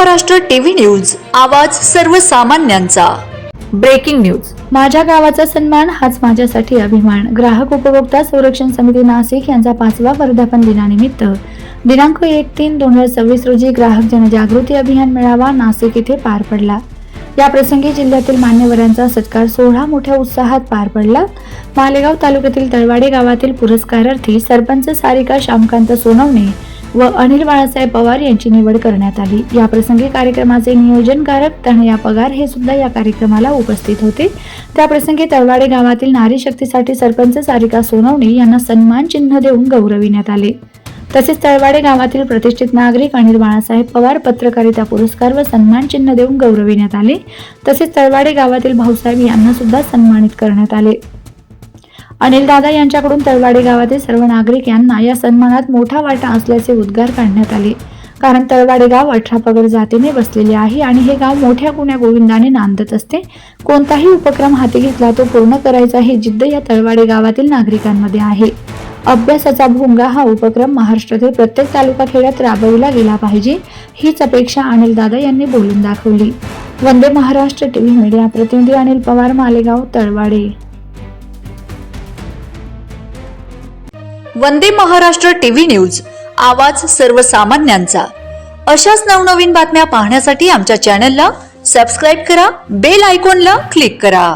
Maharashtra TV news, आवाज सर्वसामान्यांचा। Breaking news. माझ्या गावाचा सन्मान हाच माझ्यासाठी अभिमान। ग्राहक उपभोक्ता संरक्षण समिती नाशिक यांचा 5वा वर्धापन दिनानिमित्त दिनांक 1/3/2026 रोजी ग्राहक जनजागृती अभियान मेळावा नाशिक येथे पार पडला। या प्रसंगी जिल्ह्यातील मान्यवरांचा सत्कार सोहळा मोठ्या उत्साहात पार पडला। मालेगाव तालुक्यातील तळवाडे गावातील पुरस्कारार्थी सरपंच सारिका श्यामकांत सोनवणे व अनिल बाळासाहेब पवार यांची निवड करण्यात आली। या प्रसंगी कार्यक्रमाचे नियोजनकारक तनया पगार हे सुद्धा या कार्यक्रमाला उपस्थित होते। त्या प्रसंगी तळवाडे गावातील नारी शक्तीसाठी सरपंच सारिका सोनवणे यांना सन्मान चिन्ह देऊन गौरविण्यात आले। तसेच तळवाडे गावातील प्रतिष्ठित नागरिक अनिल बाळासाहेब पवार पत्रकारिता पुरस्कार व सन्मान चिन्ह देऊन गौरविण्यात आले। तसेच तळवाडे गावातील भाऊसाहेब यांना सुद्धा सन्मानित करण्यात आले। अनिल दादा यांच्याकडून तळवाडे गावातील सर्व नागरिक यांना या सन्मानात मोठा वाटा असल्याचे उद्गार काढण्यात आले। कारण तळवाडे गाव 18 पगड जातीने बसलेले आहे आणि हे गाव मोठ्या गुण्या गोविंदाने नांदत असते। कोणताही उपक्रम हाती घेतला तो पूर्ण करायचा ही जिद्द या तळवाडे गावातील नागरिकांमध्ये आहे। अभ्यासाचा भोंगा हा उपक्रम महाराष्ट्रातील प्रत्येक तालुका खेड्यात राबविला गेला पाहिजे, हीच अपेक्षा अनिल दादा यांनी बोलून दाखवली। वंदे महाराष्ट्र टीव्ही मीडिया प्रतिनिधी अनिल पवार, मालेगाव, तळवाडे। वंदे महाराष्ट्र टीव्ही न्यूज, आवाज सर्वसामान्यांचा। अशाच नवनवीन बातम्या पाहण्यासाठी आमच्या चॅनलला सबस्क्राइब करा, बेल आयकॉनला क्लिक करा।